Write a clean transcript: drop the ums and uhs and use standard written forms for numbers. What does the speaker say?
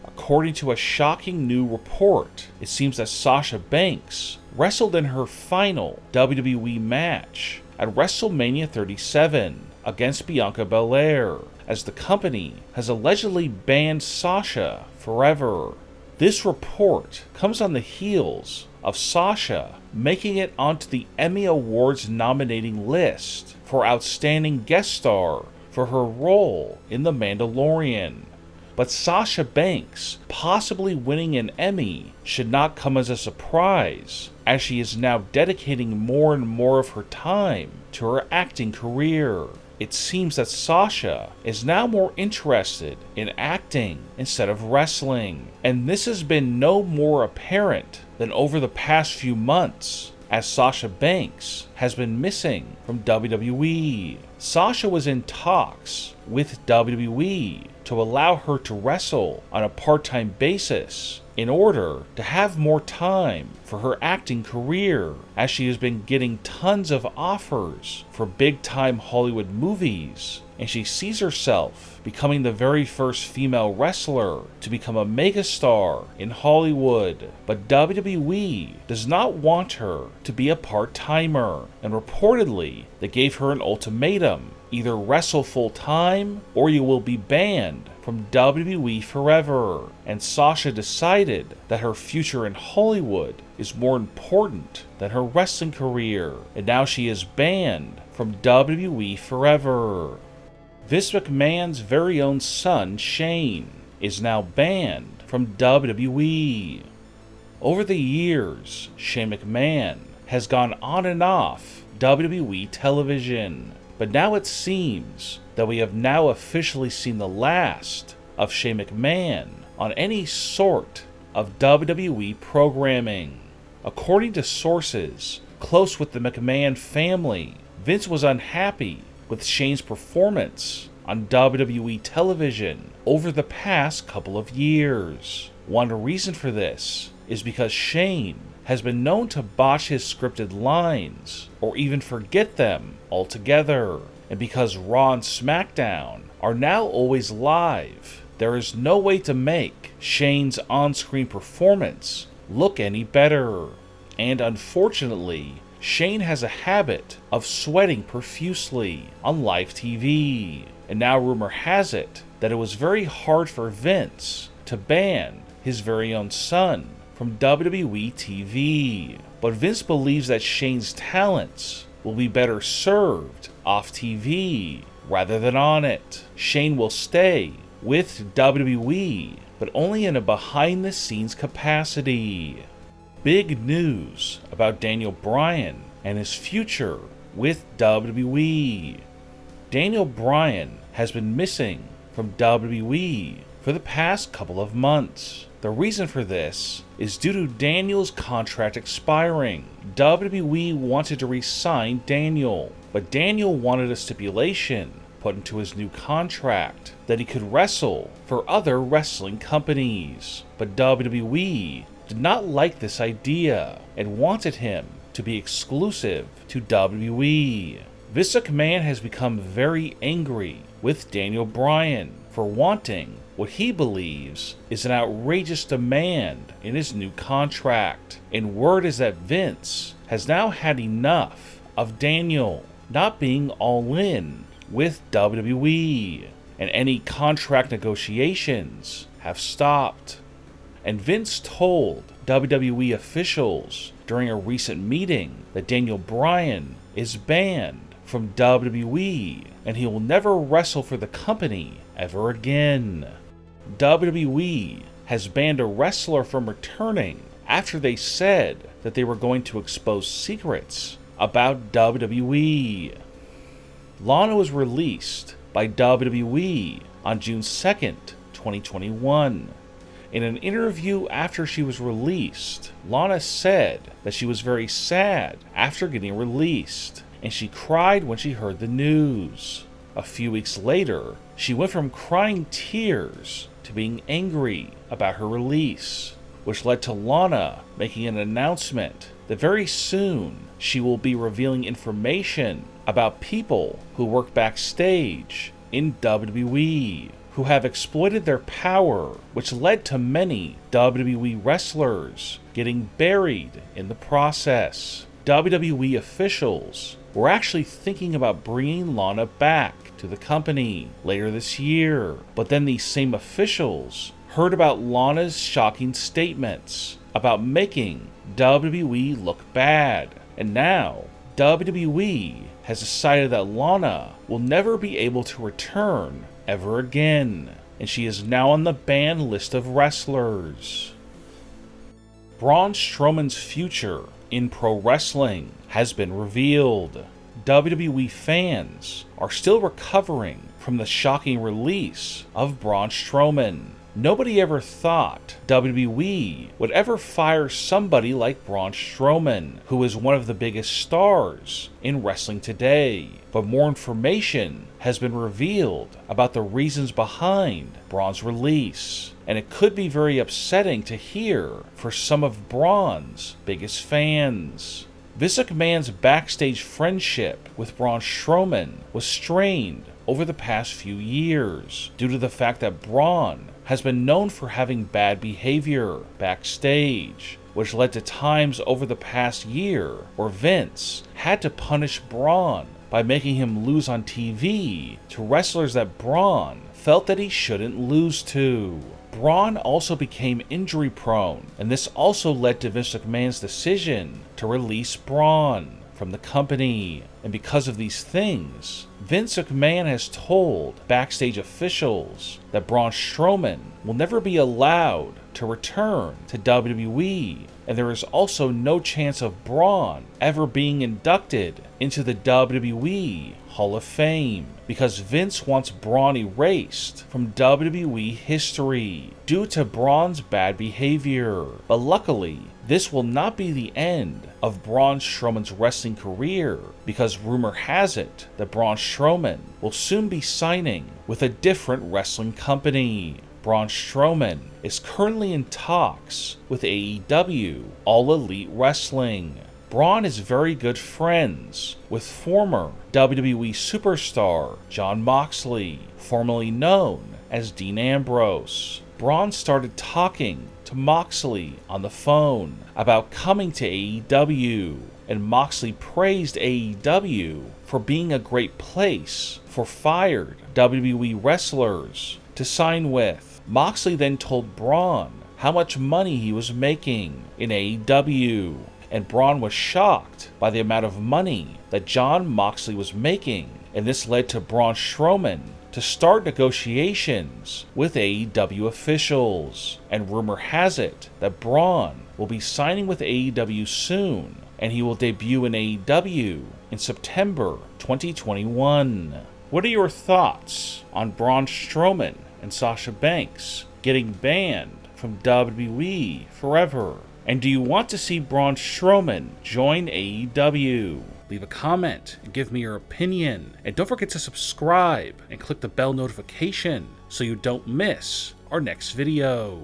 According to a shocking new report, it seems that Sasha Banks wrestled in her final WWE match at WrestleMania 37 against Bianca Belair, as the company has allegedly banned Sasha forever. This report comes on the heels of Sasha making it onto the Emmy Awards nominating list for Outstanding Guest Star for her role in The Mandalorian. But Sasha Banks possibly winning an Emmy should not come as a surprise, as she is now dedicating more and more of her time to her acting career. It seems that Sasha is now more interested in acting instead of wrestling, and this has been no more apparent than over the past few months, as Sasha Banks has been missing from WWE. Sasha was in talks with WWE to allow her to wrestle on a part-time basis in order to have more time for her acting career, as she has been getting tons of offers for big-time Hollywood movies, and she sees herself becoming the very first female wrestler to become a megastar in Hollywood. But WWE does not want her to be a part-timer, and reportedly they gave her an ultimatum: either wrestle full-time or you will be banned from WWE forever. And Sasha decided that her future in Hollywood is more important than her wrestling career, and now she is banned from WWE forever. Vince McMahon's very own son, Shane, is now banned from WWE. Over the years, Shane McMahon has gone on and off WWE television, but now it seems that we have now officially seen the last of Shane McMahon on any sort of WWE programming. According to sources close with the McMahon family, Vince was unhappy with Shane's performance on WWE television over the past couple of years. One reason for this is because Shane has been known to botch his scripted lines or even forget them altogether. And because Raw and SmackDown are now always live, there is no way to make Shane's on-screen performance look any better. And unfortunately, Shane has a habit of sweating profusely on live TV. And now rumor has it that it was very hard for Vince to ban his very own son from WWE TV. But Vince believes that Shane's talents will be better served off TV rather than on it. Shane will stay with WWE, but only in a behind-the-scenes capacity. Big news about Daniel Bryan and his future with WWE. Daniel Bryan has been missing from WWE for the past couple of months. The reason for this is due to Daniel's contract expiring. WWE wanted to re-sign Daniel, but Daniel wanted a stipulation put into his new contract that he could wrestle for other wrestling companies. But WWE did not like this idea and wanted him to be exclusive to WWE. Vince McMahon has become very angry with Daniel Bryan for wanting what he believes is an outrageous demand in his new contract. And word is that Vince has now had enough of Daniel not being all in with WWE, and any contract negotiations have stopped. And Vince told WWE officials during a recent meeting that Daniel Bryan is banned from WWE and he will never wrestle for the company ever again. WWE has banned a wrestler from returning after they said that they were going to expose secrets about WWE. Lana was released by WWE on June 2nd, 2021. In an interview after she was released, Lana said that she was very sad after getting released, and she cried when she heard the news. A few weeks later, she went from crying tears to being angry about her release, which led to Lana making an announcement that very soon she will be revealing information about people who work backstage in WWE who have exploited their power, which led to many WWE wrestlers getting buried in the process. WWE officials were actually thinking about bringing Lana back to the company later this year, but then these same officials heard about Lana's shocking statements about making WWE look bad, and now WWE has decided that Lana will never be able to return ever again, and she is now on the banned list of wrestlers. Braun Strowman's future in pro wrestling has been revealed. WWE fans are still recovering from the shocking release of Braun Strowman. Nobody ever thought WWE would ever fire somebody like Braun Strowman, who is one of the biggest stars in wrestling today. But more information has been revealed about the reasons behind Braun's release, and it could be very upsetting to hear for some of Braun's biggest fans. Vince McMahon's backstage friendship with Braun Strowman was strained over the past few years due to the fact that Braun has been known for having bad behavior backstage, which led to times over the past year where Vince had to punish Braun by making him lose on TV to wrestlers that Braun felt that he shouldn't lose to. Braun also became injury prone, and this also led to Vince McMahon's decision to release Braun from the company. And because of these things, Vince McMahon has told backstage officials that Braun Strowman will never be allowed to return to WWE, and there is also no chance of Braun ever being inducted into the WWE Hall of Fame, because Vince wants Braun erased from WWE history due to Braun's bad behavior. But luckily, this will not be the end of Braun Strowman's wrestling career, because rumor has it that Braun Strowman will soon be signing with a different wrestling company. Braun Strowman is currently in talks with AEW, All Elite Wrestling. Braun is very good friends with former WWE superstar Jon Moxley, formerly known as Dean Ambrose. Braun started talking to Moxley on the phone about coming to AEW, and Moxley praised AEW for being a great place for fired WWE wrestlers to sign with. Moxley then told Braun how much money he was making in AEW, and Braun was shocked by the amount of money that Jon Moxley was making, and this led to Braun Strowman to start negotiations with AEW officials, and rumor has it that Braun will be signing with AEW soon, and he will debut in AEW in September 2021. What are your thoughts on Braun Strowman and Sasha Banks getting banned from WWE forever? And do you want to see Braun Strowman join AEW? Leave a comment and give me your opinion. And don't forget to subscribe and click the bell notification so you don't miss our next video.